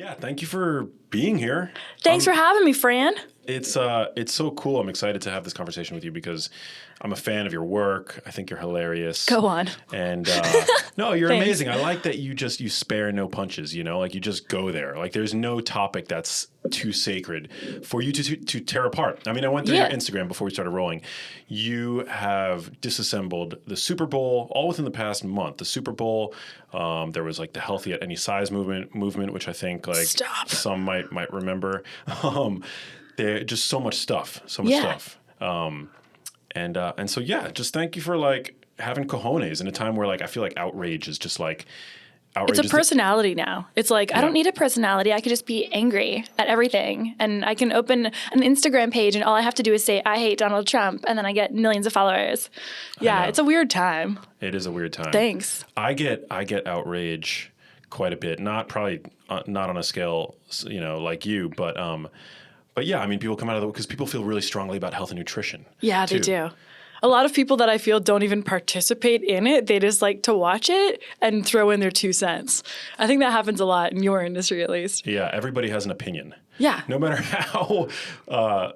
Yeah, thank you for being here. Thanks for having me, Fran. It's so cool. I'm excited to have this conversation with you because I'm a fan of your work. I think you're hilarious. Go on. And no, you're Thanks. amazing. I like that you spare no punches, like you just go there. Like there's no topic that's too sacred for you to tear apart. I mean, I went through your Instagram before we started rolling. You have disassembled the Super Bowl all within the past month. The Super Bowl, there was like the healthy at any size movement, which I think like some might remember. There just so much stuff. And so just thank you for like having cojones in a time where like I feel like outrage is just like outrage. It's a personality now. It's like I don't need a personality. I could just be angry at everything, and I can open an Instagram page, and all I have to do is say I hate Donald Trump, and then I get millions of followers. Yeah, it's a weird time. It is a weird time. Thanks. I get outrage quite a bit. Not on a scale like you, but yeah, I mean, people come out of because people feel really strongly about health and nutrition. Yeah, they do. A lot of people that I feel don't even participate in it. They just like to watch it and throw in their 2 cents. I think that happens a lot in your industry, at least. Yeah, everybody has an opinion. Yeah. No matter how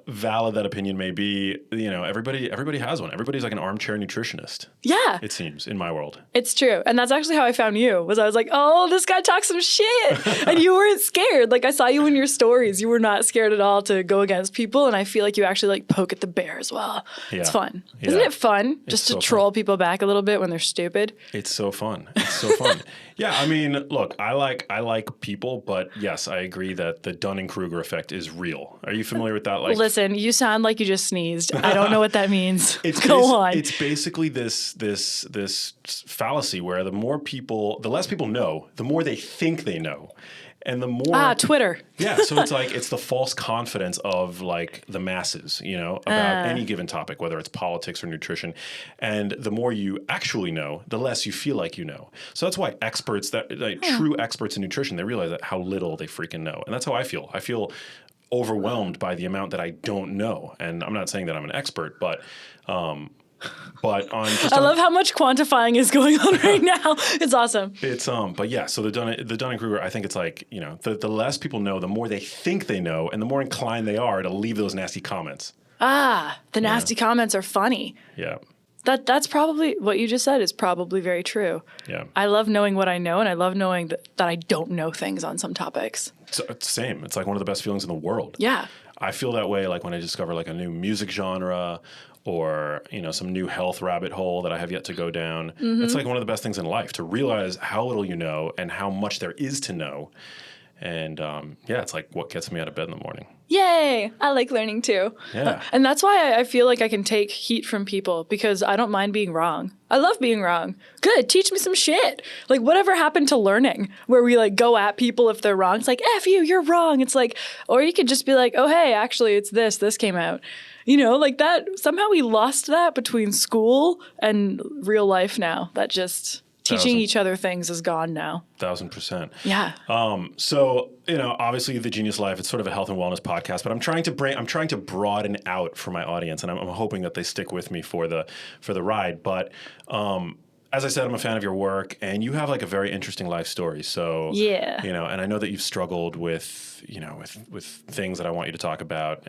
valid that opinion may be, everybody has one. Everybody's like an armchair nutritionist. Yeah. It seems, in my world. It's true. And that's actually how I found you, was I was like, oh, this guy talks some shit. And you weren't scared. Like I saw you in your stories. You were not scared at all to go against people. And I feel like you actually like poke at the bear as well. Yeah. It's fun. Yeah. Isn't it fun just to troll people back a little bit when they're stupid? It's so fun. Yeah, I mean, look, I like people, but yes, I agree that the Dunning-Kruger effect is real. Are you familiar with that? Like, listen, you sound like you just sneezed. I don't know what that means. Go on. It's basically this fallacy where the less people know, the more they think they know. And the more Twitter. Yeah, so it's like it's the false confidence of like the masses, about any given topic, whether it's politics or nutrition. And the more you actually know, the less you feel like you know. So that's why experts true experts in nutrition, they realize that how little they freaking know. And that's how I feel. I feel overwhelmed by the amount that I don't know. And I'm not saying that I'm an expert, but on I love how much quantifying is going on right now. It's awesome. It's but yeah, so the Dunning-Kruger, I think it's like, the less people know, the more they think they know, and the more inclined they are to leave those nasty comments. The nasty comments are funny. Yeah. That's probably what you just said is probably very true. Yeah. I love knowing what I know, and I love knowing that I don't know things on some topics. It's same. It's like one of the best feelings in the world. Yeah. I feel that way like when I discover like a new music genre or, some new health rabbit hole that I have yet to go down. Mm-hmm. It's like one of the best things in life to realize how little you know and how much there is to know. And it's like what gets me out of bed in the morning. Yay! I like learning too. Yeah. And that's why I feel like I can take heat from people because I don't mind being wrong. I love being wrong. Good. Teach me some shit. Like whatever happened to learning where we like go at people if they're wrong. It's like, F you, you're wrong. It's like, or you could just be like, oh, hey, actually it's this came out. Like that. Somehow we lost that between school and real life now. That just teaching each other things is gone now. 1,000%. Yeah. So, obviously the Genius Life, it's sort of a health and wellness podcast, but I'm trying to broaden out for my audience, and I'm hoping that they stick with me for the ride. But as I said, I'm a fan of your work, and you have like a very interesting life story. So, yeah. And I know that you've struggled with things that I want you to talk about,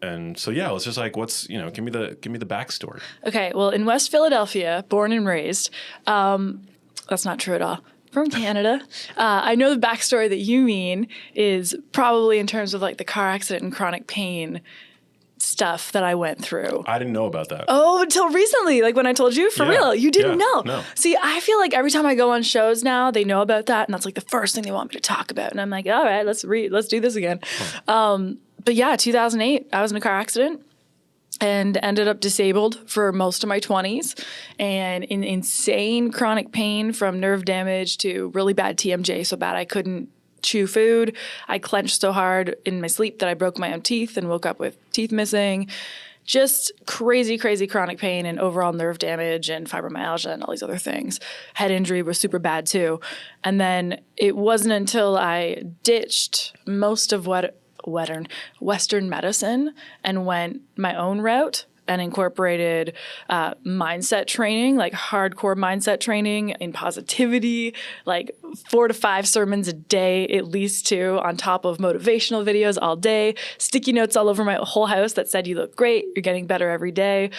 and so yeah, it's just like, what's give me the backstory. Okay, well, in West Philadelphia, born and raised, that's not true at all. From Canada, I know the backstory that you mean is probably in terms of like the car accident and chronic pain stuff that I went through. I didn't know about that. Oh, until recently, like when I told you, for real, you didn't know. No. See, I feel like every time I go on shows now, they know about that, and that's like the first thing they want me to talk about, and I'm like, all right, let's do this again. But yeah, 2008, I was in a car accident and ended up disabled for most of my 20s and in insane chronic pain from nerve damage to really bad TMJ, so bad I couldn't chew food. I clenched so hard in my sleep that I broke my own teeth and woke up with teeth missing. Just crazy, crazy chronic pain and overall nerve damage and fibromyalgia and all these other things. Head injury was super bad too. And then it wasn't until I ditched most of Western medicine and went my own route and incorporated mindset training, like hardcore mindset training in positivity, like 4 to 5 sermons a day, at least 2, on top of motivational videos all day, sticky notes all over my whole house that said, you look great, you're getting better every day.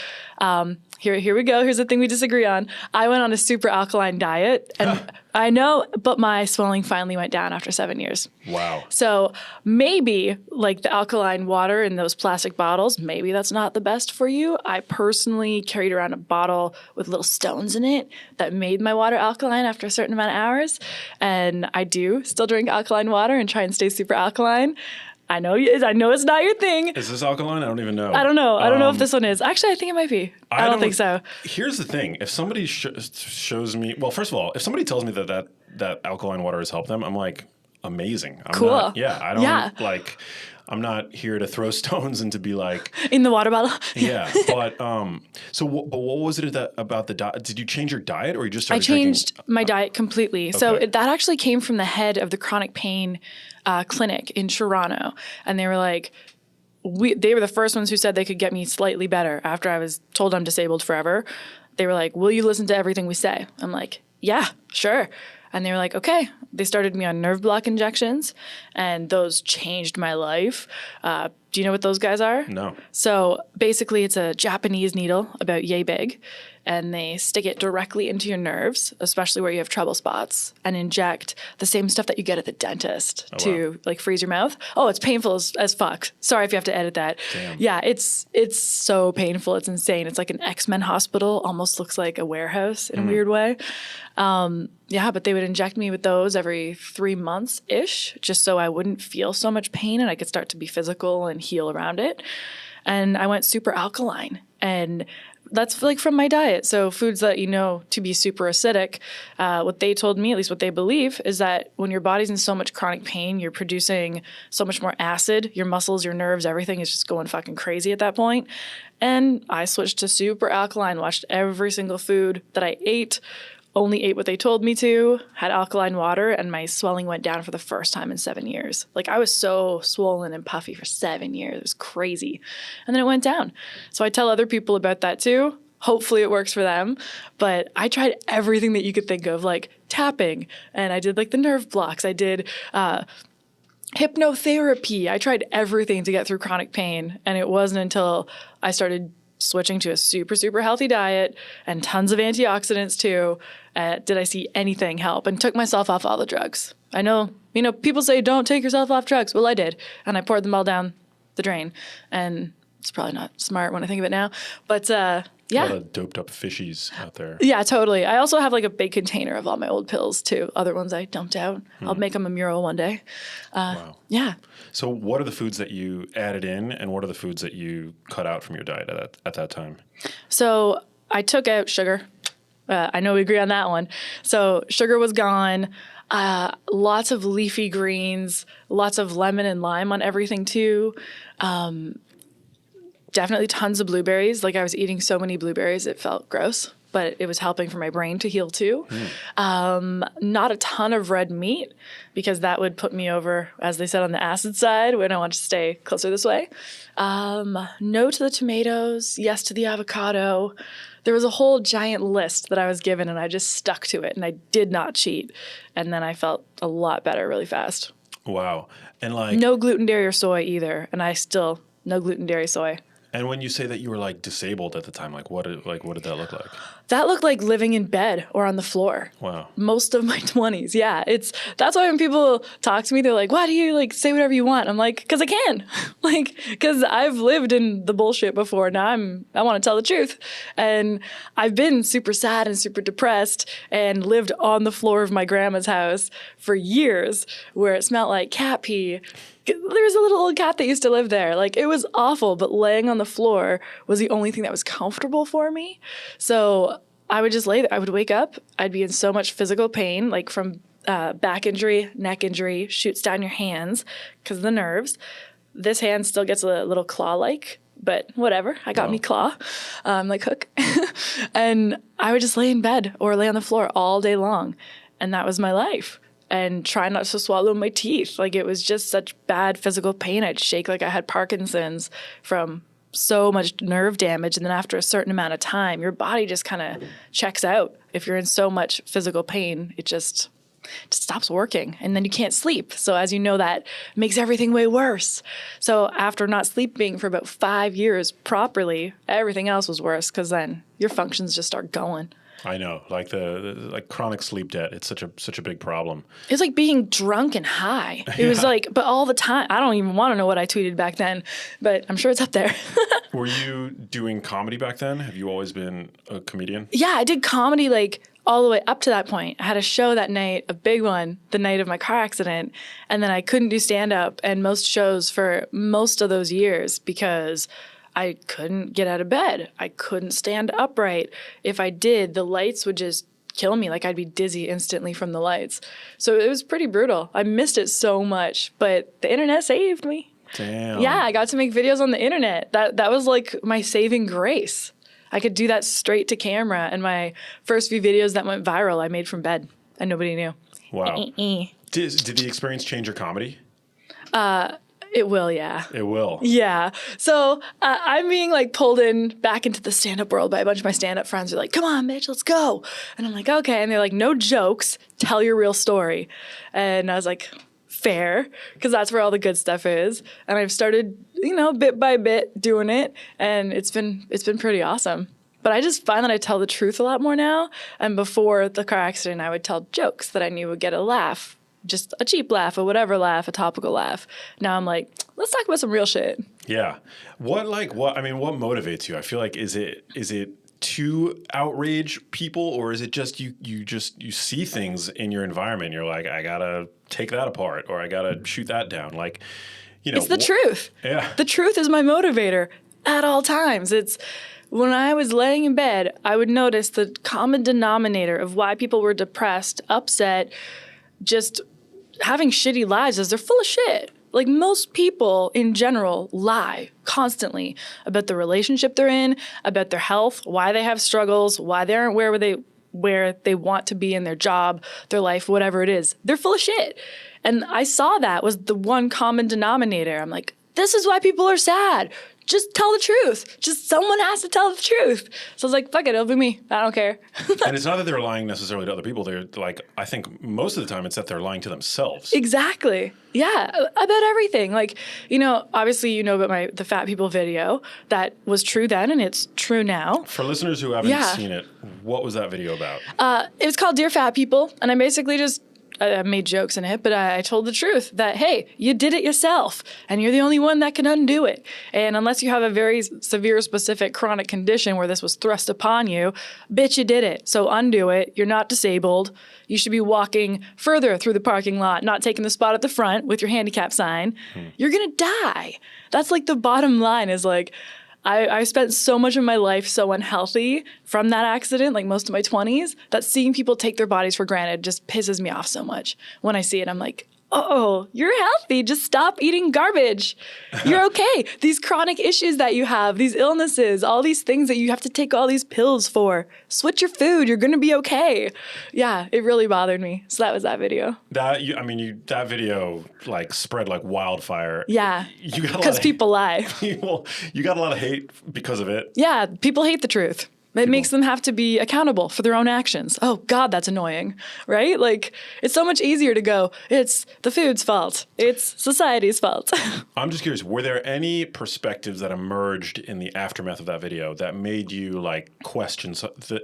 Here we go. Here's the thing we disagree on. I went on a super alkaline diet, and I know, but my swelling finally went down after 7 years. Wow. So maybe like the alkaline water in those plastic bottles, maybe that's not the best for you. I personally carried around a bottle with little stones in it that made my water alkaline after a certain amount of hours. And I do still drink alkaline water and try and stay super alkaline. I know it's not your thing. Is this alkaline? I don't even know. I don't know. I don't know if this one is. Actually, I think it might be. I don't think so. Here's the thing. If somebody shows me, well, first of all, if somebody tells me that alkaline water has helped them, I'm like, amazing. Cool. I'm not here to throw stones and to be like in the water bottle. Yeah, but what was it about the diet? Did you change your diet, or you just started changed my diet completely. Okay. So that actually came from the head of the chronic pain clinic in Toronto, and they were like, they were the first ones who said they could get me slightly better after I was told I'm disabled forever. They were like, "Will you listen to everything we say?" I'm like, "Yeah, sure." And they were like, okay. They started me on nerve block injections, and those changed my life. Do you know what those guys are? No. So basically, it's a Japanese needle about yay big, and they stick it directly into your nerves, especially where you have trouble spots, and inject the same stuff that you get at the dentist to like freeze your mouth. Oh, it's painful as fuck. Sorry if you have to edit that. Damn. Yeah, it's so painful. It's insane. It's like an X-Men hospital. Almost looks like a warehouse in a weird way. Yeah, but they would inject me with those every 3 months-ish, just so I wouldn't feel so much pain and I could start to be physical and heal around it. And I went super alkaline, and that's like from my diet. So foods that you know to be super acidic, what they told me, at least what they believe, is that when your body's in so much chronic pain, you're producing so much more acid. Your muscles, your nerves, everything is just going fucking crazy at that point. And I switched to super alkaline, watched every single food that I ate, only ate what they told me to, had alkaline water, and my swelling went down for the first time in 7 years. Like, I was so swollen and puffy for 7 years. It was crazy. And then it went down. So I tell other people about that too. Hopefully it works for them. But I tried everything that you could think of, like tapping, and I did like the nerve blocks. I did hypnotherapy. I tried everything to get through chronic pain. And it wasn't until I started switching to a super, super healthy diet and tons of antioxidants too, did I see anything help, and took myself off all the drugs. I know, people say don't take yourself off drugs. Well, I did. And I poured them all down the drain. And it's probably not smart when I think of it now. But yeah. A lot of doped up fishies out there. Yeah, totally. I also have like a big container of all my old pills too. Other ones I dumped out. I'll make them a mural one day. Wow. Yeah. So what are the foods that you added in, and what are the foods that you cut out from your diet at that time? So I took out sugar. I know we agree on that one. So sugar was gone. Lots of leafy greens, lots of lemon and lime on everything too. Definitely tons of blueberries. Like, I was eating so many blueberries, it felt gross, but it was helping for my brain to heal too. Not a ton of red meat, because that would put me over, as they said, on the acid side when I want to stay closer this way. No to the tomatoes, yes to the avocado. There was a whole giant list that I was given, and I just stuck to it, and I did not cheat. And then I felt a lot better really fast. Wow. And like, no gluten, dairy, or soy either. And I still, no gluten, dairy, soy. And when you say that you were like disabled at the time, what did that look like? That looked like living in bed or on the floor. Wow. Most of my 20s. Yeah. That's why when people talk to me, they're like, why do you like say whatever you want? I'm like, because I can. Because I've lived in the bullshit before. Now I want to tell the truth. And I've been super sad and super depressed and lived on the floor of my grandma's house for years, where it smelled like cat pee. There was a little old cat that used to live there. Like, it was awful, but laying on the floor was the only thing that was comfortable for me. So I would just lay there. I would wake up. I'd be in so much physical pain, like from back injury, neck injury, shoots down your hands because of the nerves. This hand still gets a little claw-like, but whatever. I got me claw, like Hook. And I would just lay in bed or lay on the floor all day long. And that was my life. And try not to swallow my teeth. Like, it was just such bad physical pain. I'd shake like I had Parkinson's from so much nerve damage. And then after a certain amount of time, your body just kind of checks out. If you're in so much physical pain, it just just stops working, and then you can't sleep. So as you know, that makes everything way worse. So after not sleeping for about 5 years properly, everything else was worse because then your functions just start going. I know, like like chronic sleep debt. It's such a big problem. It's like being drunk and high. It was like, but all the time. I don't even want to know what I tweeted back then, but I'm sure it's up there. Were you doing comedy back then? Have you always been a comedian? Yeah, I did comedy like all the way up to that point. I had a show that night, a big one, the night of my car accident, and then I couldn't do stand-up and most shows for most of those years because I couldn't get out of bed. I couldn't stand upright. If I did, the lights would just kill me. Like I'd be dizzy instantly from the lights. So it was pretty brutal. I missed it so much, but the internet saved me. Damn. Yeah, I got to make videos on the internet. That was like my saving grace. I could do that straight to camera, and my first few videos that went viral, I made from bed, and nobody knew. Wow. Did the experience change your comedy? It will, yeah. It will. Yeah. So I'm being like pulled in back into the stand-up world by a bunch of my stand-up friends who are like, come on, Mitch, let's go. And I'm like, okay. And they're like, no jokes, tell your real story. And I was like, fair, because that's where all the good stuff is. And I've started, bit by bit doing it, and it's been pretty awesome. But I just find that I tell the truth a lot more now. And before the car accident, I would tell jokes that I knew would get a laugh, just a cheap laugh, a whatever laugh, a topical laugh. Now I'm like, let's talk about some real shit. Yeah. What motivates you? I feel like is it to outrage people, or is it just you see things in your environment, you're like, I gotta take that apart, or I gotta shoot that down, like, it's the truth. Yeah, the truth is my motivator at all times. It's when I was laying in bed, I would notice the common denominator of why people were depressed, upset, just having shitty lives is they're full of shit. Like most people in general lie constantly about the relationship they're in, about their health, why they have struggles, why they aren't where they want to be in their job, their life, whatever it is. They're full of shit. And I saw that was the one common denominator. I'm like, this is why people are sad. Just tell the truth. Just someone has to tell the truth. So I was like, fuck it, it'll be me. I don't care. And it's not that they're lying necessarily to other people. They're like, I think most of the time it's that they're lying to themselves. Exactly. Yeah, about everything. Like, obviously about the fat people video. That was true then and it's true now. For listeners who haven't seen it, what was that video about? It was called Dear Fat People. And I basically just I made jokes in it, but I told the truth that, hey, you did it yourself and you're the only one that can undo it. And unless you have a very severe, specific chronic condition where this was thrust upon you, bitch, you did it. So undo it. You're not disabled. You should be walking further through the parking lot, not taking the spot at the front with your handicap sign. You're going to die. That's like the bottom line is like, I spent so much of my life so unhealthy from that accident, like most of my 20s, that seeing people take their bodies for granted just pisses me off so much. When I see it, I'm like, oh, you're healthy. Just stop eating garbage. You're okay. These chronic issues that you have, these illnesses, all these things that you have to take all these pills for, switch your food. You're going to be okay. Yeah, it really bothered me. So that was that video. That video like spread like wildfire. Yeah, because people lie. You got a lot of hate because of it. Yeah, people hate the truth. It makes them have to be accountable for their own actions. Oh, God, that's annoying, right? Like, it's so much easier to go, it's the food's fault. It's society's fault. I'm just curious, were there any perspectives that emerged in the aftermath of that video that made you, like, question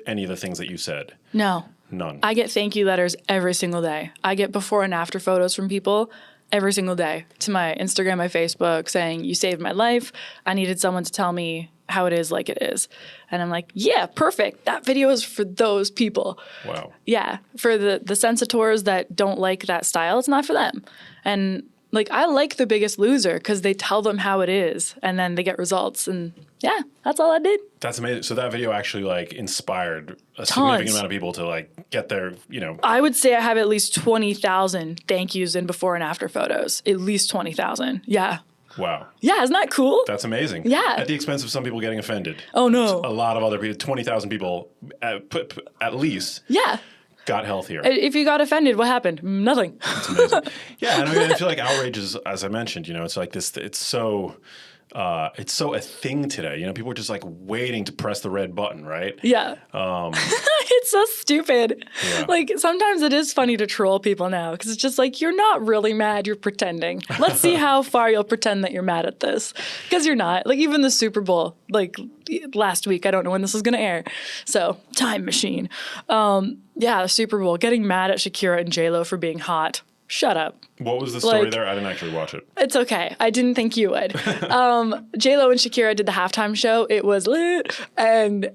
any of the things that you said? No. None. I get thank you letters every single day. I get before and after photos from people every single day to my Instagram, my Facebook, saying, you saved my life. I needed someone to tell me how it is like it is. And I'm like, yeah, perfect. That video is for those people. Wow. Yeah. For the sensators that don't like that style, it's not for them. And like, I like The Biggest Loser because they tell them how it is and then they get results. And yeah, that's all I did. That's amazing. So that video actually like inspired a significant amount of people to like get their, I would say I have at least 20,000 thank yous in before and after photos. At least 20,000. Yeah. Wow. Yeah, isn't that cool? That's amazing. Yeah. At the expense of some people getting offended. Oh, no. A lot of other people, 20,000 people at least. Yeah. Got healthier. If you got offended, what happened? Nothing. That's amazing. Yeah, and I feel like outrage is, as I mentioned, it's like this, it's so it's so a thing today. You know, people are just like waiting to press the red button, right? Yeah. It's so stupid. Yeah. Like, sometimes it is funny to troll people now because it's just like, you're not really mad, you're pretending. Let's see how far you'll pretend that you're mad at this. Because you're not. Like, even the Super Bowl, like last week, I don't know when this is going to air. So, time machine. Yeah, the Super Bowl, getting mad at Shakira and J-Lo for being hot. Shut up. What was the story there? I didn't actually watch it. It's okay. I didn't think you would. J-Lo and Shakira did the halftime show. It was lit. And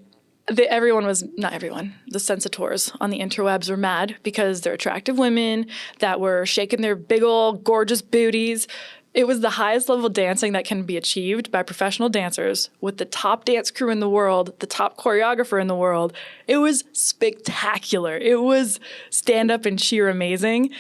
everyone was, not everyone, the censitors on the interwebs were mad because they're attractive women that were shaking their big old gorgeous booties. It was the highest level dancing that can be achieved by professional dancers with the top dance crew in the world, the top choreographer in the world. It was spectacular. It was stand up and cheer amazing.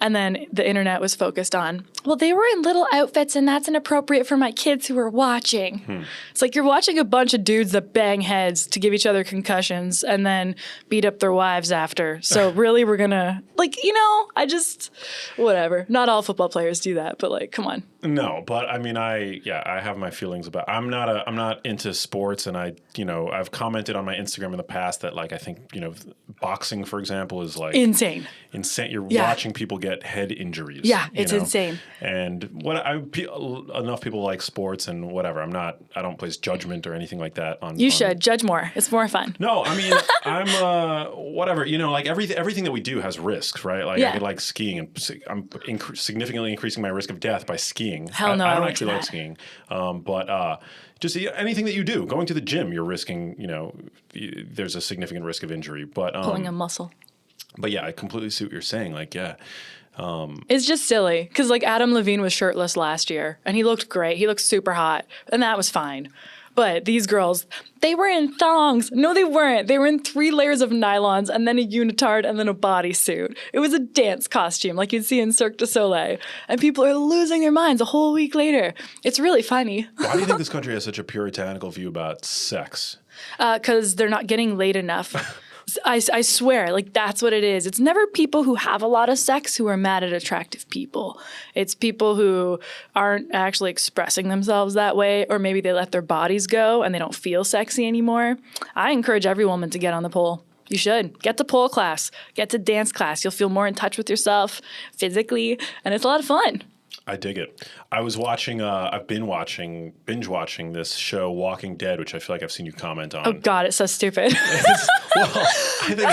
And then the internet was focused on, well, they were in little outfits and that's inappropriate for my kids who are watching. It's like you're watching a bunch of dudes that bang heads to give each other concussions and then beat up their wives after. So really we're going to, like, you know, whatever. Not all football players do that, but like, come on. No, but I mean, I have my feelings about. I'm not into sports, and I've commented on my Instagram in the past that like I think boxing, for example, is like insane. You're watching people get head injuries. Yeah, it's insane. And enough people like sports and whatever. I don't place judgment or anything like that on. You should judge more. It's more fun. No, I mean I'm whatever. Like everything that we do has risks, right? Like I could like skiing, and I'm significantly increasing my risk of death by skiing. Hell no, I don't actually like skiing, but just anything that you do, going to the gym, you're risking. There's a significant risk of injury. But pulling a muscle. But yeah, I completely see what you're saying. Like, yeah. It's just silly because like Adam Levine was shirtless last year and he looked great. He looked super hot and that was fine. But these girls, they were in thongs. No, they weren't. They were in 3 layers of nylons and then a unitard and then a bodysuit. It was a dance costume like you'd see in Cirque du Soleil. And people are losing their minds a whole week later. It's really funny. Why do you think this country has such a puritanical view about sex? Because they're not getting laid enough. I swear, like that's what it is. It's never people who have a lot of sex who are mad at attractive people. It's people who aren't actually expressing themselves that way, or maybe they let their bodies go and they don't feel sexy anymore. I encourage every woman to get on the pole. You should. Get to pole class. Get to dance class. You'll feel more in touch with yourself physically, and it's a lot of fun. I dig it. I was watching. I've been binge watching this show, Walking Dead, which I feel like I've seen you comment on. Oh God, it's so stupid. I think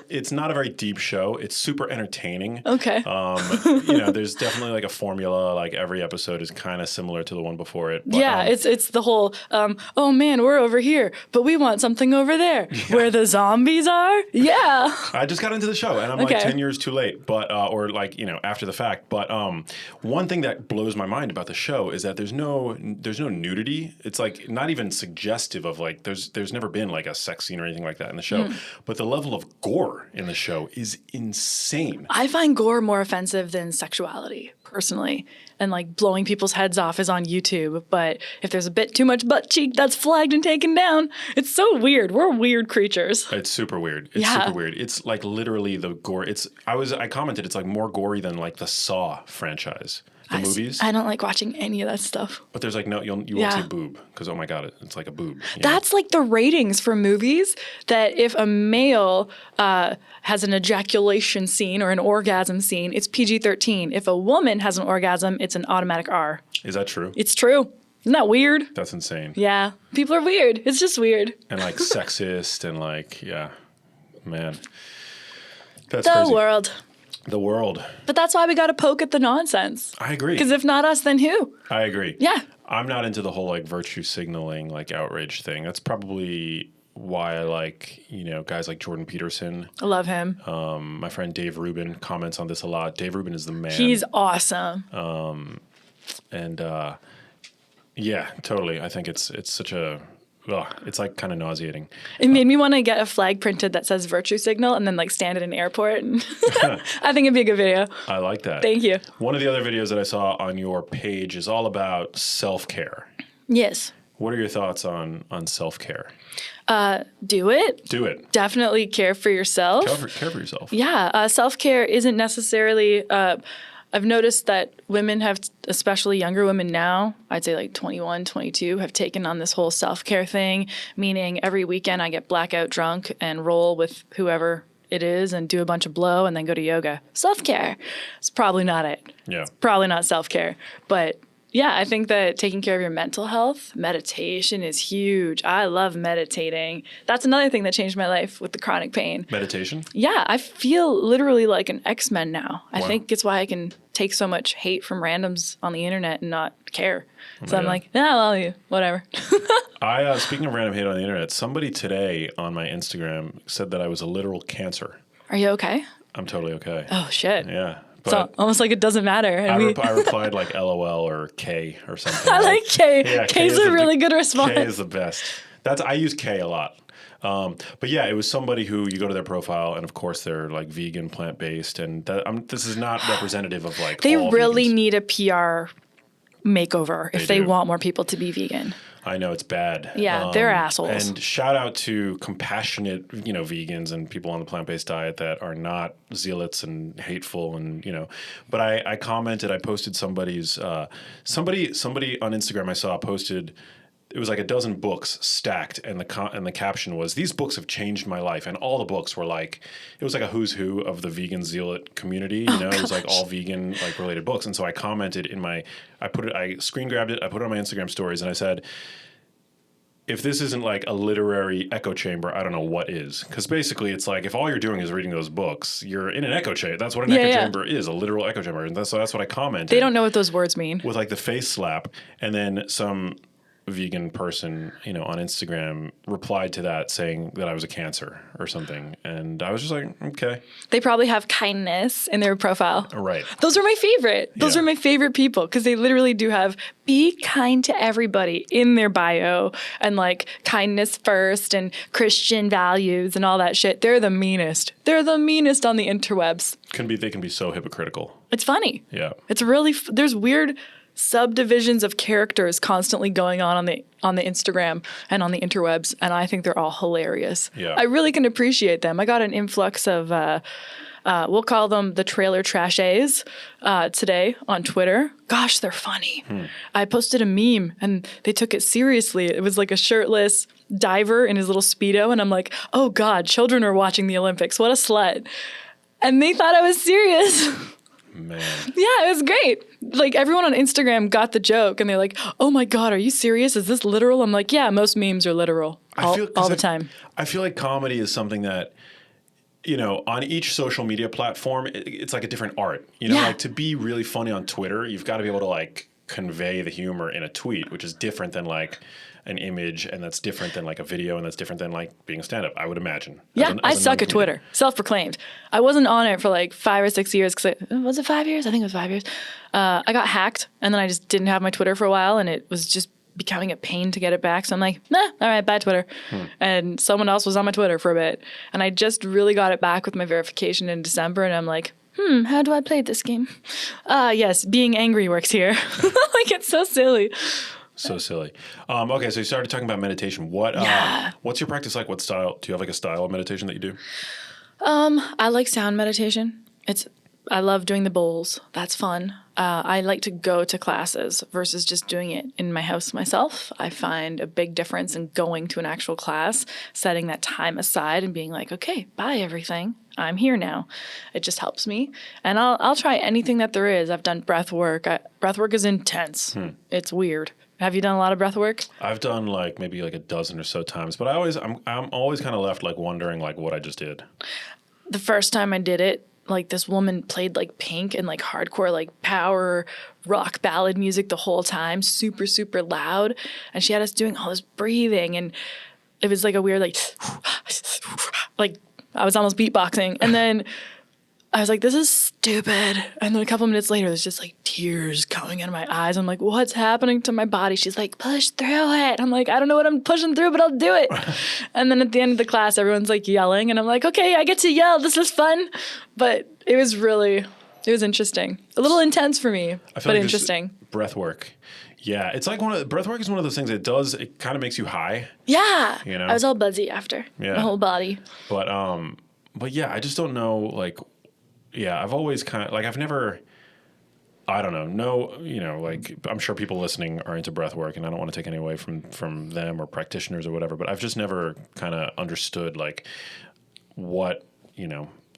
it's not a very deep show. It's super entertaining. Okay. There's definitely like a formula. Like every episode is kind of similar to the one before it. But, yeah, it's the whole. Oh man, we're over here, but we want something over there where the zombies are. Yeah. I just got into the show, and I'm like 10 years too late, but after the fact, but. One thing that blows my mind about the show is that there's no nudity. It's like not even suggestive of like there's never been like a sex scene or anything like that in the show. But the level of gore in the show is insane. I find gore more offensive than sexuality personally. And like blowing people's heads off is on YouTube. But if there's a bit too much butt cheek, that's flagged and taken down. It's so weird. We're weird creatures. It's super weird. Super weird. It's like literally the gore. I commented it's like more gory than like the Saw franchise. The movies. I don't like watching any of that stuff. But there's like you won't say boob because oh my God, it's like a boob. That's like the ratings for movies that if a male has an ejaculation scene or an orgasm scene, it's PG-13. If a woman has an orgasm, it's an automatic R. Is that true? It's true. Isn't that weird? That's insane. Yeah. People are weird. It's just weird. And like sexist and like, yeah, man. That's the crazy. world. The world. But that's why we got to poke at the nonsense. I agree. Because if not us, then who? I agree. Yeah. I'm not into the whole like virtue signaling, like outrage thing. That's probably why I like, guys like Jordan Peterson. I love him. My friend Dave Rubin comments on this a lot. Dave Rubin is the man. He's awesome. Yeah, totally. I think it's such a... it's like kind of nauseating. It made me want to get a flag printed that says virtue signal and then like stand at an airport. And I think it'd be a good video. I like that. Thank you. One of the other videos that I saw on your page is all about self-care. Yes. What are your thoughts on self-care? Do it. Do it. Definitely care for yourself. Care for yourself. Yeah. Self-care isn't necessarily I've noticed that women have, especially younger women now, I'd say like 21, 22, have taken on this whole self-care thing, meaning every weekend I get blackout drunk and roll with whoever it is and do a bunch of blow and then go to yoga. Self-care. It's probably not it. Yeah. It's probably not self-care. But yeah, I think that taking care of your mental health, meditation is huge. I love meditating. That's another thing that changed my life with the chronic pain. Meditation? Yeah, I feel literally like an X-Men now. I Wow. think it's why I can take so much hate from randoms on the internet and not care. So I'm Yeah. like, yeah, well, whatever. Speaking of random hate on the internet, somebody today on my Instagram said that I was a literal cancer. Are you okay? I'm totally okay. Oh, shit. Yeah. So almost like it doesn't matter. And I replied like LOL or K or something. I like K. Yeah, K's a really good response. K is the best. I use K a lot. But yeah, it was somebody who you go to their profile and of course they're like vegan, plant-based. And this is not representative of like They all really vegans. need a PR makeover if they do. want more people to be vegan. I know it's bad. Yeah, they're assholes. And shout out to compassionate, vegans and people on the plant-based diet that are not zealots and hateful and, But I commented, I posted somebody's somebody on Instagram I saw posted. It was like a dozen books stacked, and the caption was, "These books have changed my life." And all the books were like, it was like a who's who of the vegan zealot community. It was like all vegan like related books. And so I commented I screen grabbed it, I put it on my Instagram stories, and I said, if this isn't like a literary echo chamber, I don't know what is. Because basically it's like if all you're doing is reading those books, you're in an echo chamber. That's what an echo chamber is, a literal echo chamber. And so that's what I commented. They don't know what those words mean. With like the face slap. And then some vegan person, on Instagram replied to that saying that I was a cancer or something. And I was just like, okay. They probably have kindness in their profile. Right. Those are my favorite. Those Yeah. are my favorite people because they literally do have be kind to everybody in their bio and like kindness first and Christian values and all that shit. They're the meanest. They're the meanest on the interwebs. They can be so hypocritical. It's funny. Yeah. It's really, there's weird subdivisions of characters constantly going on the Instagram and on the interwebs, and I think they're all hilarious. Yeah. I really can appreciate them. I got an influx of we'll call them the trailer trashes today on Twitter. Gosh, they're funny. I posted a meme and they took it seriously. It was like a shirtless diver in his little Speedo, and I'm like, oh God, children are watching the Olympics. What a slut. And they thought I was serious. Man. Yeah, it was great. Like everyone on Instagram got the joke and they're like, oh my God, are you serious? Is this literal? I'm like, yeah, most memes are literal all the time. I feel like comedy is something that, on each social media platform, it's like a different art. Like to be really funny on Twitter, you've got to be able to like convey the humor in a tweet, which is different than like an image, and that's different than like a video, and that's different than like being a stand-up, I would imagine. Yeah, I suck at Twitter. Self-proclaimed. I wasn't on it for like 5 or 6 years because was it 5 years? I think it was 5 years. I got hacked, and then I just didn't have my Twitter for a while, and it was just becoming a pain to get it back. So I'm like, nah, all right, bye Twitter. And someone else was on my Twitter for a bit, and I just really got it back with my verification in December, and I'm like, how do I play this game? Yes, being angry works here. Like it's so silly. So silly. Okay, so you started talking about meditation. What's your practice like? What style? Do you have like a style of meditation that you do? I like sound meditation. I love doing the bowls. That's fun. I like to go to classes versus just doing it in my house myself. I find a big difference in going to an actual class, setting that time aside and being like, okay, bye everything. I'm here now. It just helps me. And I'll try anything that there is. I've done breath work. Breath work is intense. It's weird. Have you done a lot of breath work? I've done like maybe like a dozen or so times, but I'm always kind of left like wondering like what I just did. The first time I did it, like this woman played like Pink and like hardcore like power rock ballad music the whole time, super, super loud. And she had us doing all this breathing, and it was like a weird like I was almost beatboxing. And then I was like, this is stupid. And then a couple minutes later, there's just like tears coming out of my eyes. I'm like, what's happening to my body? She's like, push through it. I'm like, I don't know what I'm pushing through, but I'll do it. And then at the end of the class, everyone's like yelling. And I'm like, okay, I get to yell. This is fun. But it was interesting. A little intense for me, but like interesting. Breath work. Yeah, it's like breath work is one of those things it kind of makes you high. Yeah. I was all buzzy after my whole body. But yeah, I just don't know, like, yeah, I've always kind of, like, I've never I don't know. No, like I'm sure people listening are into breath work, and I don't want to take any away from them or practitioners or whatever, but I've just never kind of understood like what,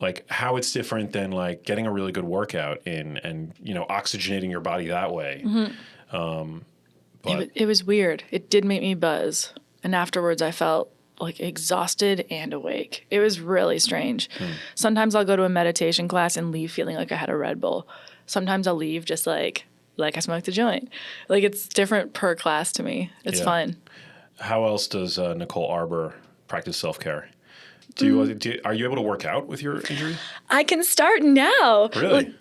like how it's different than like getting a really good workout in and, oxygenating your body that way. But it was weird. It did make me buzz. And afterwards I felt like exhausted and awake. It was really strange. Sometimes I'll go to a meditation class and leave feeling like I had a Red Bull. Sometimes I'll leave just like I smoked a joint. Like it's different per class to me. It's fun. How else does Nicole Arbour practice self-care? Are you able to work out with your injury? I can start now. Really?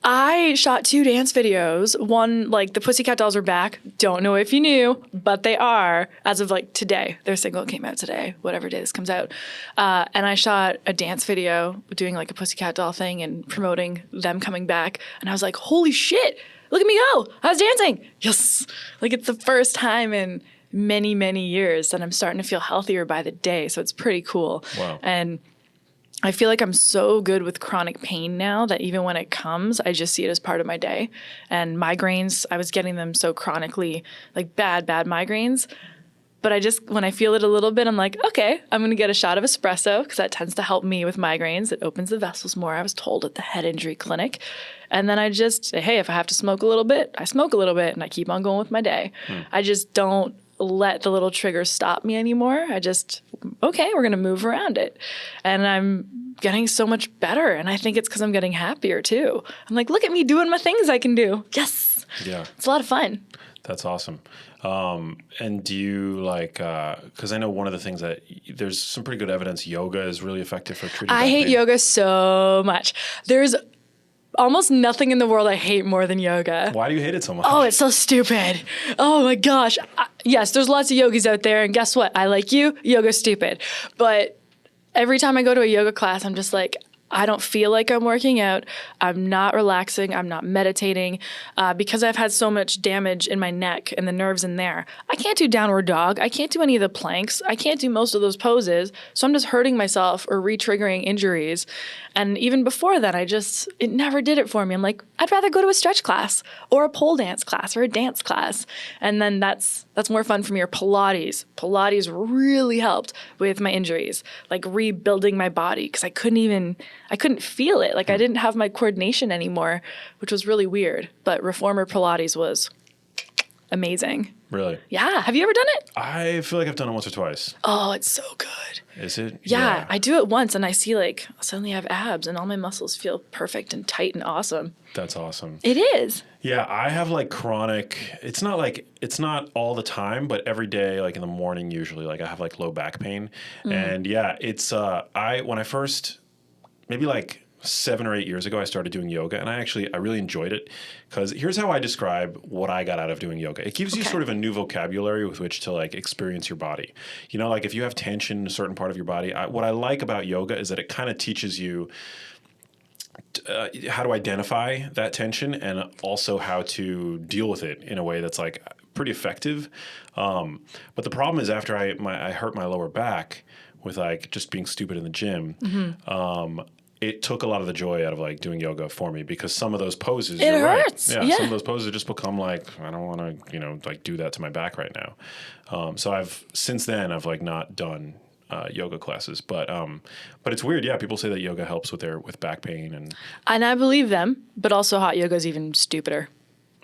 I shot 2 dance videos. One, like the Pussycat Dolls are back. Don't know if you knew, but they are as of like today. Their single came out today, whatever day this comes out. And I shot a dance video doing like a Pussycat Doll thing and promoting them coming back. And I was like, holy shit, look at me go. I was dancing. Yes. Like it's the first time in many, many years that I'm starting to feel healthier by the day. So it's pretty cool. Wow. And I feel like I'm so good with chronic pain now that even when it comes, I just see it as part of my day. And migraines, I was getting them so chronically, like bad migraines. But when I feel it a little bit, I'm like, okay, I'm going to get a shot of espresso because that tends to help me with migraines. It opens the vessels more, I was told at the head injury clinic. And then I just say, hey, if I have to smoke a little bit, I smoke a little bit and I keep on going with my day. I just don't let the little triggers stop me anymore. Okay, we're going to move around it. And I'm getting so much better. And I think it's because I'm getting happier too. I'm like, look at me doing my things I can do. Yes. Yeah. It's a lot of fun. That's awesome. And do you because I know one of the things that there's some pretty good evidence yoga is really effective for treating I hate pain. yoga so much. There's almost nothing in the world I hate more than yoga. Why do you hate it so much? Oh, it's so stupid. Oh my gosh. Yes, there's lots of yogis out there, and guess what? I like you. Yoga's stupid. But every time I go to a yoga class, I'm just like, I don't feel like I'm working out. I'm not relaxing. I'm not meditating because I've had so much damage in my neck and the nerves in there. I can't do downward dog. I can't do any of the planks. I can't do most of those poses. So I'm just hurting myself or re-triggering injuries. And even before that, it never did it for me. I'm like, I'd rather go to a stretch class or a pole dance class or a dance class. And then that's more fun for me. Or Pilates. Pilates really helped with my injuries, like rebuilding my body because I couldn't feel it. Like I didn't have my coordination anymore, which was really weird. But reformer Pilates was amazing. Really? Yeah. Have you ever done it? I feel like I've done it once or twice. Oh, it's so good. Is it? Yeah. I do it once and I see like suddenly I have abs and all my muscles feel perfect and tight and awesome. That's awesome. It is. Yeah, I have like chronic, it's not all the time, but every day, like in the morning usually, like I have like low back pain. And yeah, it's when I first maybe like 7 or 8 years ago, I started doing yoga, and I really enjoyed it because here's how I describe what I got out of doing yoga. It gives you sort of a new vocabulary with which to like experience your body. Like if you have tension in a certain part of your body, what I like about yoga is that it kind of teaches you how to identify that tension and also how to deal with it in a way that's like pretty effective. But the problem is after I hurt my lower back with like just being stupid in the gym, it took a lot of the joy out of like doing yoga for me because some of those poses, it hurts. Right. Yeah, some of those poses just become like, I don't want to, like do that to my back right now. So since then I've like not done yoga classes, but it's weird. Yeah, people say that yoga helps with back pain and I believe them, but also hot yoga is even stupider.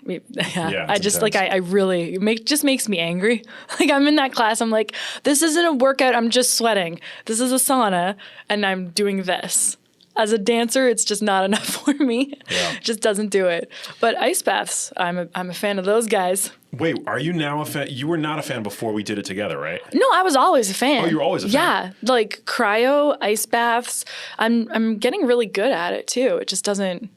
Yeah, I just intense. like I really just makes me angry. Like I'm in that class, I'm like, this isn't a workout. I'm just sweating. This is a sauna, and I'm doing this. As a dancer, it's just not enough for me. Yeah. It just doesn't do it. But ice baths, I'm a fan of those guys. Wait, are you now a fan? You were not a fan before we did it together, right? No, I was always a fan. Oh, you were always a fan? Yeah, like cryo, ice baths. I'm getting really good at it too. It just doesn't.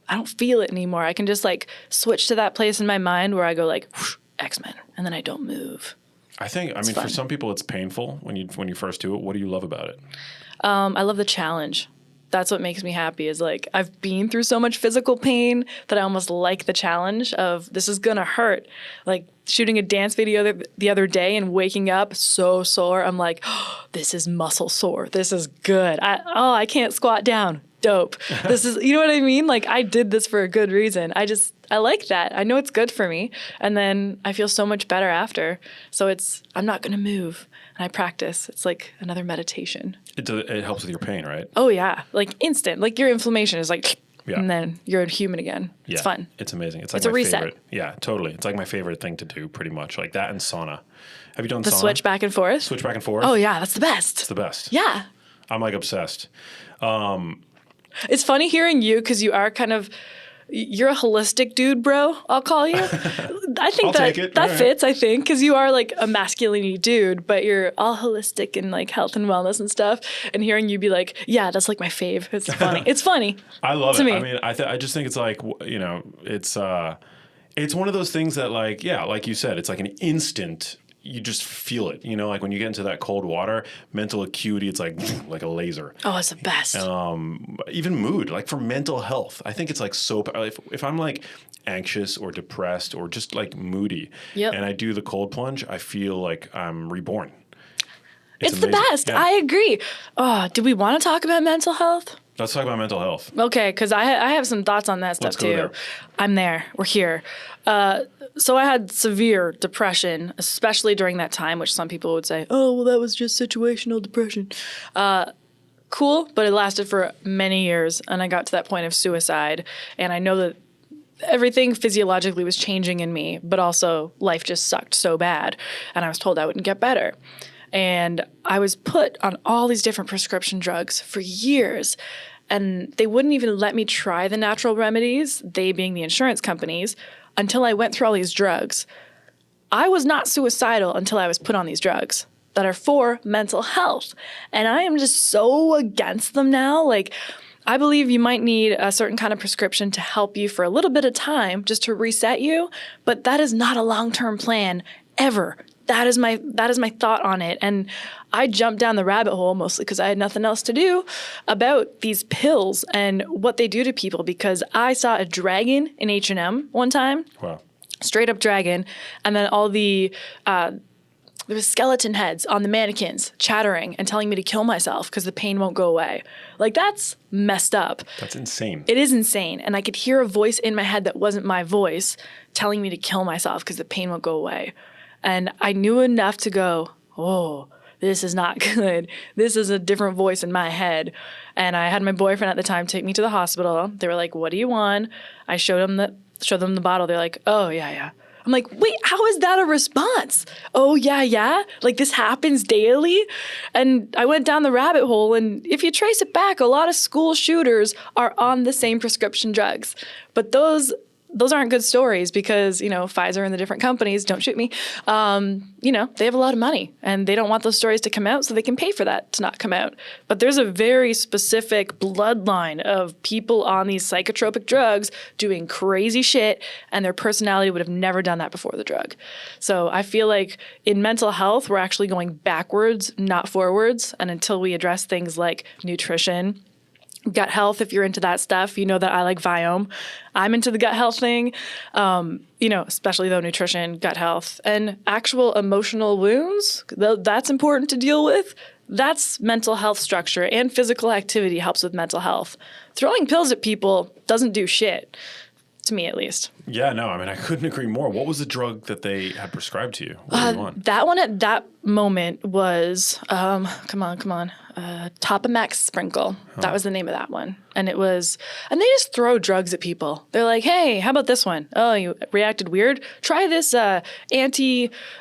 I don't feel it anymore. I can just like switch to that place in my mind where I go like whoosh, X-Men, and then I don't move. I mean, for some people, it's painful when you first do it. What do you love about it? I love the challenge. That's what makes me happy is like I've been through so much physical pain that I almost like the challenge of this is going to hurt. Like shooting a dance video the other day and waking up so sore. I'm like, oh, this is muscle sore. This is good. I can't squat down. dope. This is, you know what I mean? Like, I did this for a good reason. I like that. I know it's good for me. And then I feel so much better after. So I'm not going to move. And I practice. It's like another meditation. It helps with your pain, right? Oh, yeah. Like instant. Like your inflammation is like, yeah. And then you're a human again. It's fun. It's amazing. It's like it's my a reset. favorite. Yeah, totally. It's like my favorite thing to do, pretty much. Like that and sauna. Have you done the sauna? Switch back and forth? Switch back and forth? Oh, yeah. That's the best. It's the best. Yeah. I'm like obsessed. It's funny hearing you because you are kind of, you're a holistic dude, bro, I'll call you. I think that fits, I think, because you are like a masculine dude, but you're all holistic and like health and wellness and stuff. And hearing you be like, yeah, that's like my fave. It's funny. It's funny. I love it. I mean, I just think it's like, you know, it's one of those things that like, yeah, like you said, it's like an instant. You just feel it, you know, like when you get into that cold water, mental acuity, it's like a laser. Oh, it's the best. Even mood, like for mental health. I think it's like so, if I'm like anxious or depressed or just like moody and I do the cold plunge, I feel like I'm reborn. It's the best. Yeah. I agree. Oh, do we want to talk about mental health? Let's talk about mental health. Okay, because I have some thoughts on that stuff too. I'm there. We're here. So I had severe depression, especially during that time, which some people would say, oh, well, that was just situational depression. Cool, but it lasted for many years, and I got to that point of suicide. And I know that everything physiologically was changing in me, but also life just sucked so bad, and I was told I wouldn't get better. And I was put on all these different prescription drugs for years, and they wouldn't even let me try the natural remedies, they being the insurance companies, until I went through all these drugs. I was not suicidal until I was put on these drugs that are for mental health. And I am just so against them now. Like, I believe you might need a certain kind of prescription to help you for a little bit of time just to reset you, but that is not a long-term plan ever. That is my thought on it. And I jumped down the rabbit hole mostly because I had nothing else to do about these pills and what they do to people, because I saw a dragon in H&M one time. Wow. Straight up dragon. And then all the there was skeleton heads on the mannequins chattering and telling me to kill myself because the pain won't go away. Like, that's messed up. That's insane. It is insane. And I could hear a voice in my head that wasn't my voice telling me to kill myself because the pain won't go away. And I knew enough to go, oh, this is not good. This is a different voice in my head. And I had my boyfriend at the time take me to the hospital. They were like, what do you want? I showed them the bottle. They're like, oh, yeah. I'm like, wait, how is that a response? Oh, yeah. Like, this happens daily? And I went down the rabbit hole, and if you trace it back, a lot of school shooters are on the same prescription drugs. But those aren't good stories because, you know, Pfizer and the different companies, don't shoot me, you know, they have a lot of money and they don't want those stories to come out, so they can pay for that to not come out. But there's a very specific bloodline of people on these psychotropic drugs doing crazy shit, and their personality would have never done that before the drug. So I feel like in mental health, we're actually going backwards, not forwards. And until we address things like nutrition, gut health, if you're into that stuff, you know that I like Viome. I'm into the gut health thing, you know, especially though nutrition, gut health, and actual emotional wounds, that's important to deal with. That's mental health structure, and physical activity helps with mental health. Throwing pills at people doesn't do shit, to me at least. Yeah, no, I mean, I couldn't agree more. What was the drug that they had prescribed to you? What do you want? That one at that moment was, come on. Topamax Sprinkle. That was the name of that one. And they just throw drugs at people. They're like, hey, how about this one? Oh, you reacted weird? Try this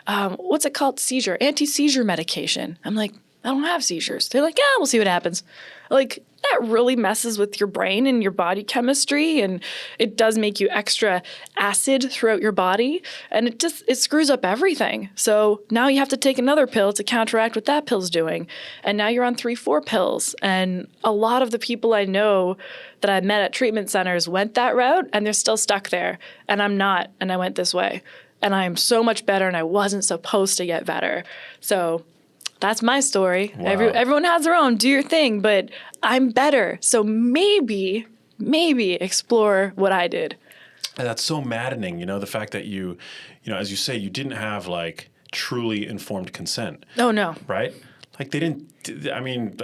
what's it called? Anti-seizure medication. I'm like, I don't have seizures. They're like, yeah, we'll see what happens. Like, that really messes with your brain and your body chemistry, and it does make you extra acid throughout your body, and it screws up everything. So now you have to take another pill to counteract what that pill's doing, and now you're on 3-4 pills. And a lot of the people I know that I met at treatment centers went that route, and they're still stuck there, and I'm not, and I went this way, and I am so much better, and I wasn't supposed to get better. So that's my story. Wow. Everyone has their own. Do your thing, but I'm better. So maybe explore what I did. And that's so maddening, you know, the fact that you know, as you say, you didn't have like truly informed consent. Oh, no. Right? Like they didn't, I mean,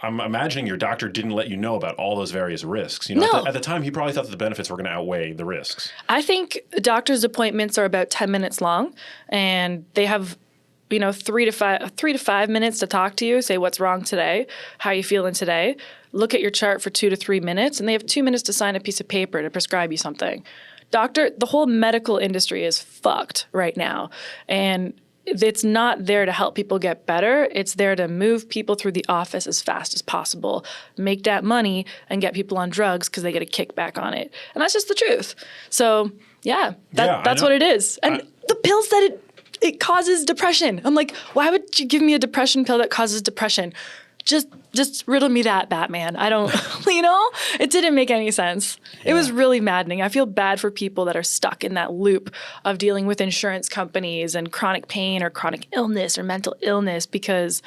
I'm imagining your doctor didn't let you know about all those various risks. No. At the time, he probably thought that the benefits were going to outweigh the risks. I think doctor's appointments are about 10 minutes long, and they have 3 to 5 minutes to talk to you, say what's wrong today, how you feeling today, look at your chart for 2 to 3 minutes, and they have 2 minutes to sign a piece of paper to prescribe you something. The whole medical industry is fucked right now, and it's not there to help people get better. It's there to move people through the office as fast as possible, make that money, and get people on drugs because they get a kickback on it. And that's just the truth. So, that's what it is. And the pills that it causes depression. I'm like, why would you give me a depression pill that causes depression? Just riddle me that, Batman. I don't, it didn't make any sense. Yeah. It was really maddening. I feel bad for people that are stuck in that loop of dealing with insurance companies and chronic pain or chronic illness or mental illness because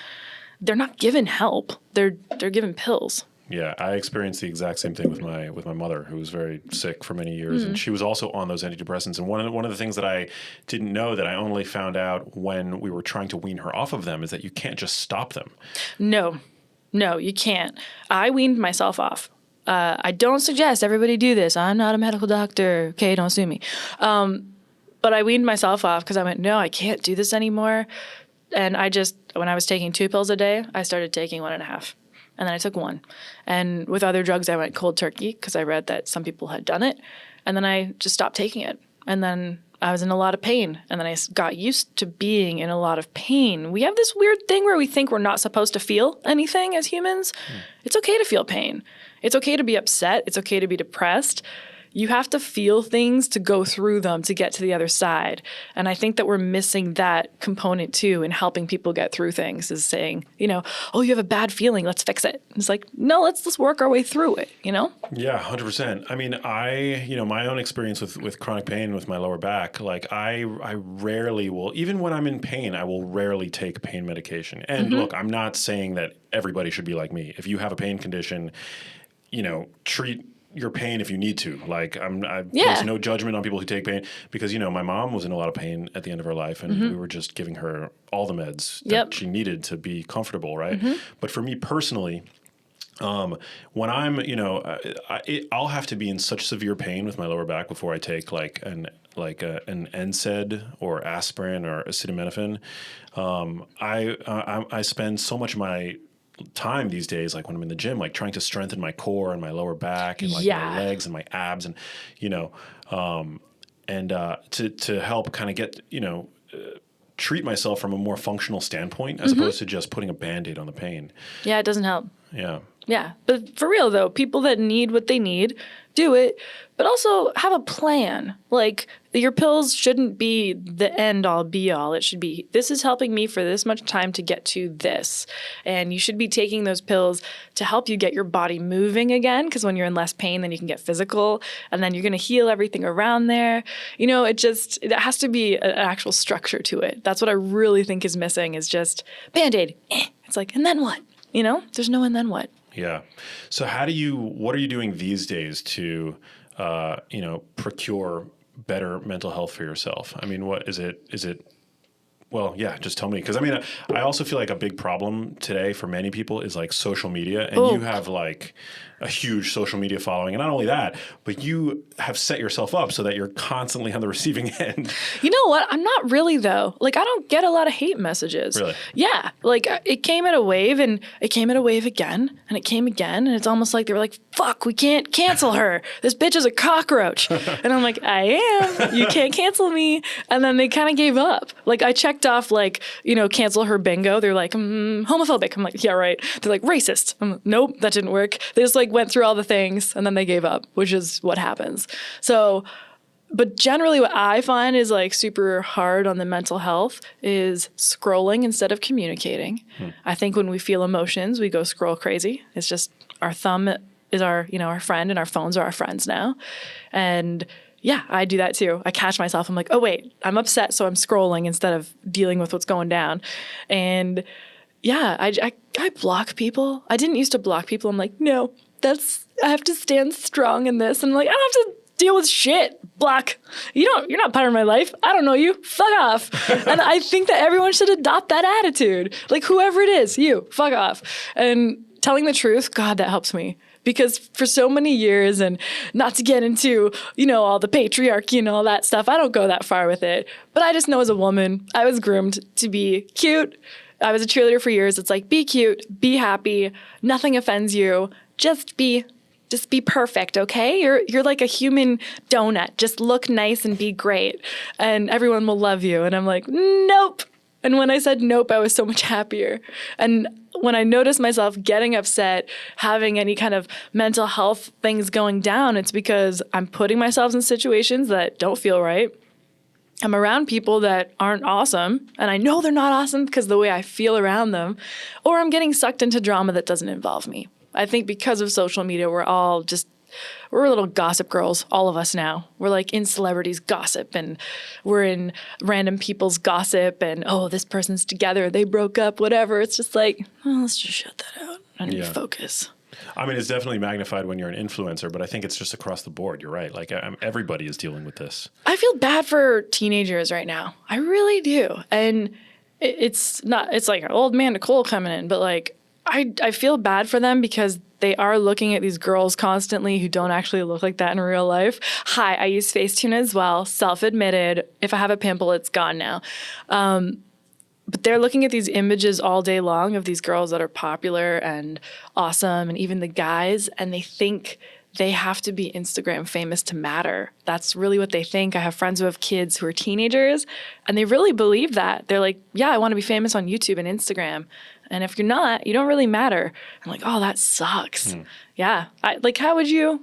they're not given help. They're given pills. Yeah, I experienced the exact same thing with my mother, who was very sick for many years, and she was also on those antidepressants. And one of the things that I didn't know, that I only found out when we were trying to wean her off of them, is that you can't just stop them. No, you can't. I weaned myself off. I don't suggest everybody do this. I'm not a medical doctor. Okay, don't sue me. But I weaned myself off because I went, no, I can't do this anymore. And when I was taking 2 pills a day, I started taking 1.5. And then I took 1. And with other drugs, I went cold turkey because I read that some people had done it. And then I just stopped taking it. And then I was in a lot of pain. And then I got used to being in a lot of pain. We have this weird thing where we think we're not supposed to feel anything as humans. It's okay to feel pain. It's okay to be upset. It's okay to be depressed. You have to feel things to go through them to get to the other side. And I think that we're missing that component too in helping people get through things, is saying, oh, you have a bad feeling, let's fix it. It's like, no, let's work our way through it, Yeah, 100%. I mean, my own experience with chronic pain with my lower back, like I rarely will, even when I'm in pain, I will rarely take pain medication. And look, I'm not saying that everybody should be like me. If you have a pain condition, treat your pain if you need to. Like there's no judgment on people who take pain, because my mom was in a lot of pain at the end of her life, and we were just giving her all the meds that she needed to be comfortable, right? But for me personally, when I'm I'll have to be in such severe pain with my lower back before I take an NSAID or aspirin or acetaminophen. I spend so much of my time these days, like when I'm in the gym, like trying to strengthen my core and my lower back and my legs and my abs, and to help kind of get treat myself from a more functional standpoint, as opposed to just putting a Band-Aid on the pain. Yeah, it doesn't help. Yeah, but for real though, people that need what they need, do it, but also have a plan. Like, your pills shouldn't be the end all be all. It should be, this is helping me for this much time to get to this. And you should be taking those pills to help you get your body moving again, because when you're in less pain, then you can get physical, and then you're going to heal everything around there. It has to be an actual structure to it. That's what I really think is missing, is just Band-Aid. It's like, and then what? There's no and then what. Yeah. So what are you doing these days to, procure better mental health for yourself? I mean, what is it? Well, yeah, just tell me. Because I also feel like a big problem today for many people is like social media, and you have like a huge social media following. And not only that, but you have set yourself up so that you're constantly on the receiving end. You know what? I'm not really, though. Like, I don't get a lot of hate messages. Really? Yeah. Like, it came at a wave, and it came at a wave again, and it came again. And it's almost like they were like, fuck, we can't cancel her. This bitch is a cockroach. And I'm like, I am. You can't cancel me. And then they kind of gave up. Like, I checked off, like, cancel her bingo. They're like, homophobic. I'm like, yeah, right. They're like, racist. I'm like, nope, that didn't work. They just like went through all the things, and then they gave up, which is what happens. So, but generally what I find is like super hard on the mental health is scrolling instead of communicating. I think when we feel emotions, we go scroll crazy. It's just our thumb is our friend, and our phones are our friends now. And yeah, I do that too. I catch myself. I'm like, oh wait, I'm upset, so I'm scrolling instead of dealing with what's going down. And yeah, I block people. I didn't used to block people. I'm like, no, I have to stand strong in this. And I'm like, I don't have to deal with shit. Block. You're not part of my life. I don't know you. Fuck off. And I think that everyone should adopt that attitude. Like, whoever it is, you, fuck off. And telling the truth, God, that helps me. Because for so many years, and not to get into, all the patriarchy and all that stuff, I don't go that far with it. But I just know as a woman, I was groomed to be cute. I was a cheerleader for years. It's like, be cute, be happy, nothing offends you, just be perfect, okay? You're like a human donut. Just look nice and be great, and everyone will love you. And I'm like, nope. And when I said nope, I was so much happier. And when I noticed myself getting upset, having any kind of mental health things going down, it's because I'm putting myself in situations that don't feel right. I'm around people that aren't awesome, and I know they're not awesome because of the way I feel around them, or I'm getting sucked into drama that doesn't involve me. I think because of social media, we're little gossip girls, all of us now. We're like in celebrities' gossip, and we're in random people's gossip, and, oh, this person's together, they broke up, whatever. It's just like, let's just shut that out and focus. I mean, it's definitely magnified when you're an influencer, but I think it's just across the board. You're right. Like, everybody is dealing with this. I feel bad for teenagers right now. I really do. And it's like an old man Nicole coming in, but like, I feel bad for them because they are looking at these girls constantly who don't actually look like that in real life. Hi, I use Facetune as well, self-admitted. If I have a pimple, it's gone now. But they're looking at these images all day long of these girls that are popular and awesome, and even the guys, and they think they have to be Instagram famous to matter. That's really what they think. I have friends who have kids who are teenagers, and they really believe that. They're like, yeah, I want to be famous on YouTube and Instagram. And if you're not, you don't really matter. I'm like, oh, that sucks. Yeah. How would you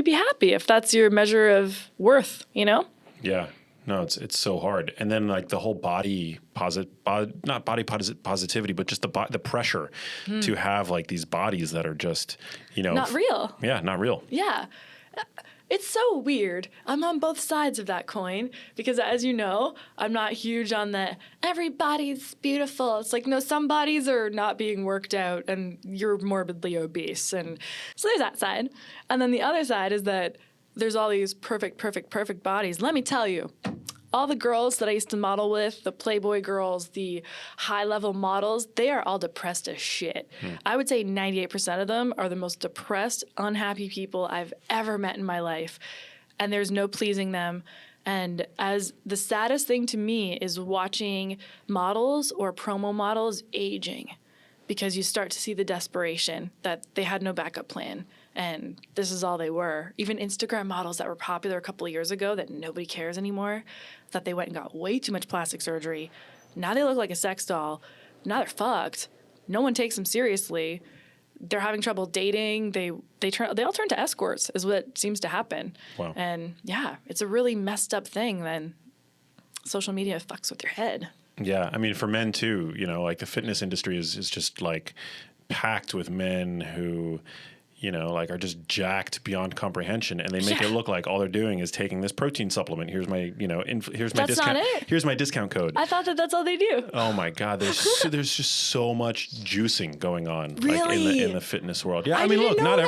be happy if that's your measure of worth, Yeah. No, it's so hard. And then like the whole not body positivity, but just the pressure to have like these bodies that are just, not real. Yeah, not real. Yeah. It's so weird. I'm on both sides of that coin because, as you know, I'm not huge on the everybody's beautiful. It's like, no, some bodies are not being worked out and you're morbidly obese. And so there's that side. And then the other side is that there's all these perfect bodies. Let me tell you, all the girls that I used to model with, the Playboy girls, the high-level models, they are all depressed as shit. I would say 98% of them are the most depressed, unhappy people I've ever met in my life. And there's no pleasing them. And as the saddest thing to me is watching models or promo models aging, because you start to see the desperation that they had no backup plan. And this is all they were. Even Instagram models that were popular a couple of years ago that nobody cares anymore, that they went and got way too much plastic surgery. Now they look like a sex doll. Now they're fucked. No one takes them seriously. They're having trouble dating. They all turn to escorts is what seems to happen. Wow. And yeah, it's a really messed up thing. Then social media fucks with your head. Yeah, I mean, for men too, like the fitness industry is just like packed with men who, like are just jacked beyond comprehension, and they make it look like all they're doing is taking this protein supplement. Here's my, here's my discount. Not it. Here's my discount code. I thought that's all they do. Oh my God, there's just so much juicing going on, really? like in the fitness world. Yeah, I mean, look, not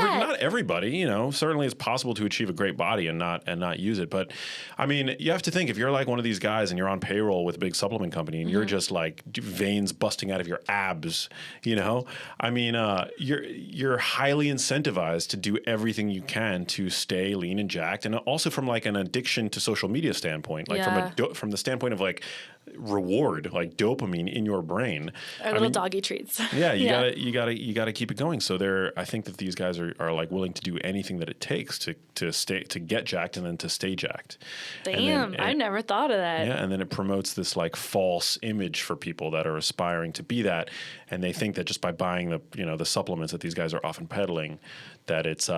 everybody. Certainly it's possible to achieve a great body and not use it. But I mean, you have to think if you're like one of these guys and you're on payroll with a big supplement company and you're just like veins busting out of your abs. I mean, you're highly incentivized to do everything you can to stay lean and jacked, and also from like an addiction to social media standpoint, like from the standpoint of like reward, like dopamine in your brain, or little doggy treats. Yeah, you gotta keep it going. So I think that these guys are like willing to do anything that it takes to get jacked and then to stay jacked. Damn, I never thought of that. Yeah, and then it promotes this like false image for people that are aspiring to be that, and they think that just by buying the supplements that these guys are often peddling, that it's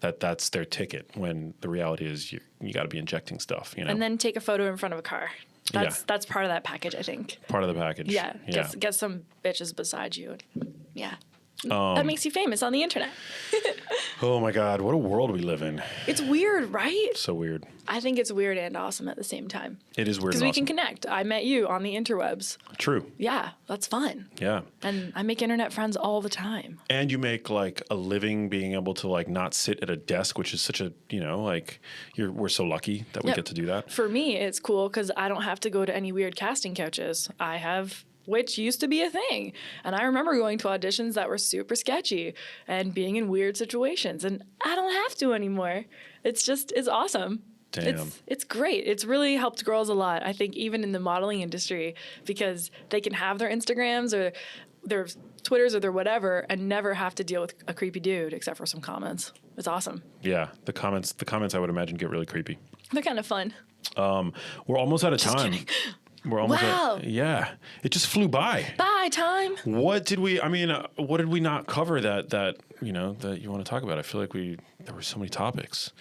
that's their ticket. When the reality is you got to be injecting stuff. And then take a photo in front of a car. That's part of that package, I think. Part of the package. Yeah. Get some bitches beside you. Yeah. That makes you famous on the internet. Oh my God, what a world we live in. It's weird, right? So weird. I think it's weird and awesome at the same time. It is weird and awesome. Because we can connect. I met you on the interwebs. True. Yeah, that's fun. Yeah. And I make internet friends all the time. And you make like a living being able to like not sit at a desk, which is such a, we're so lucky that we get to do that. For me, it's cool because I don't have to go to any weird casting couches. I have which used to be a thing. And I remember going to auditions that were super sketchy and being in weird situations. And I don't have to anymore. It's awesome. Damn. It's great. It's really helped girls a lot, I think, even in the modeling industry, because they can have their Instagrams or their Twitters or their whatever and never have to deal with a creepy dude except for some comments. It's awesome. Yeah, the comments I would imagine get really creepy. They're kind of fun. We're almost out of time. We're almost wow. Yeah. It just flew by. Bye, time. What did we not cover that you want to talk about? I feel like there were so many topics.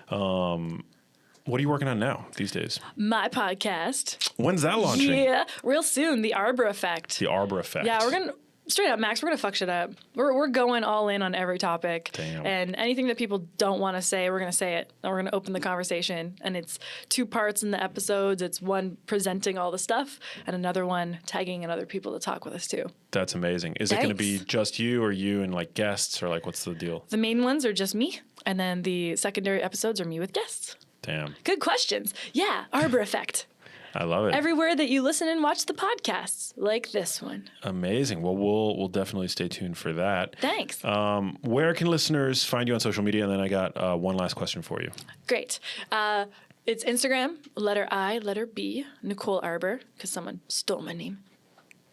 What are you working on now these days? My podcast. When's that launching? Yeah, real soon. The Arbour Effect. The Arbour Effect. Yeah, we're going to, straight up, Max, we're going to fuck shit up. We're going all in on every topic. Damn. And anything that people don't want to say, we're going to say it. And we're going to open the conversation. And it's 2 parts in the episodes. It's one presenting all the stuff and another one tagging in other people to talk with us too. That's amazing. Is it going to be just you or you and like guests or like what's the deal? The main ones are just me. And then the secondary episodes are me with guests. Damn. Good questions. Yeah, Arbour Effect. I love it. Everywhere that you listen and watch the podcasts, like this one. Amazing. Well, we'll definitely stay tuned for that. Thanks. Where can listeners find you on social media? And then I got one last question for you. Great. It's Instagram, letter I, letter B, Nicole Arbour, because someone stole my name.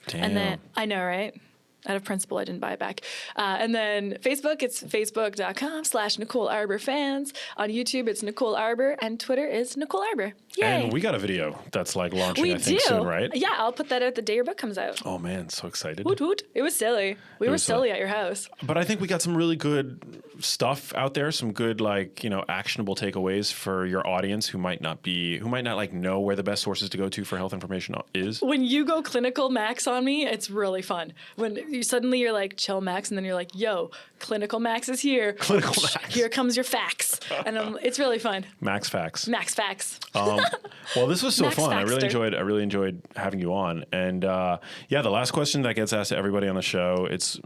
Damn. And then, I know, right? Out of principle, I didn't buy it back. And then Facebook, it's facebook.com/Nicole Arbour fans. On YouTube, it's Nicole Arbour. And Twitter is Nicole Arbour. Yay. And we got a video that's like launching, I think, soon, right? Yeah, I'll put that out the day your book comes out. Oh, man, so excited. Woot woot. It was silly. We were silly at your house. But I think we got some really good stuff out there, some good, like, actionable takeaways for your audience who might not like know where the best sources to go to for health information is. When you go clinical Max on me, it's really fun. When you're like, chill Max, and then you're like, yo, clinical Max is here. Clinical Max. Here comes your facts. And it's really fun. Max facts. Max facts. Well, this was so Max fun. Faxter. I really enjoyed having you on. And the last question that gets asked to everybody on the show, it's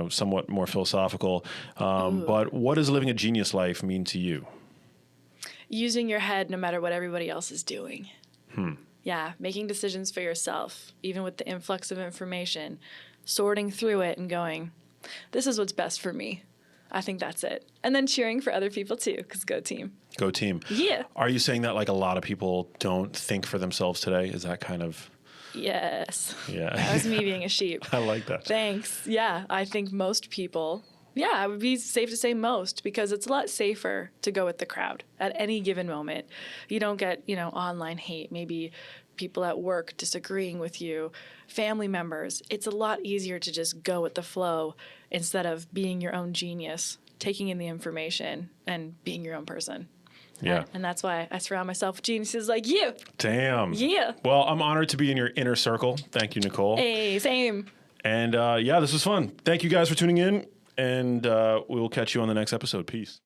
somewhat more philosophical. But what does living a genius life mean to you? Using your head no matter what everybody else is doing. Yeah, making decisions for yourself, even with the influx of information, sorting through it and going, this is what's best for me. I think that's it. And then cheering for other people too, because go team. Go team. Yeah. Are you saying that like a lot of people don't think for themselves today? Is that kind of... Yes. Yeah. That was me being a sheep. I like that. Thanks. Yeah, I think most people... Yeah, it would be safe to say most, because it's a lot safer to go with the crowd at any given moment. You don't get, online hate, maybe people at work disagreeing with you, family members. It's a lot easier to just go with the flow instead of being your own genius, taking in the information and being your own person. Yeah. And that's why I surround myself with geniuses like you. Damn. Yeah. Well, I'm honored to be in your inner circle. Thank you, Nicole. Hey, same. And this was fun. Thank you guys for tuning in. And we will catch you on the next episode. Peace.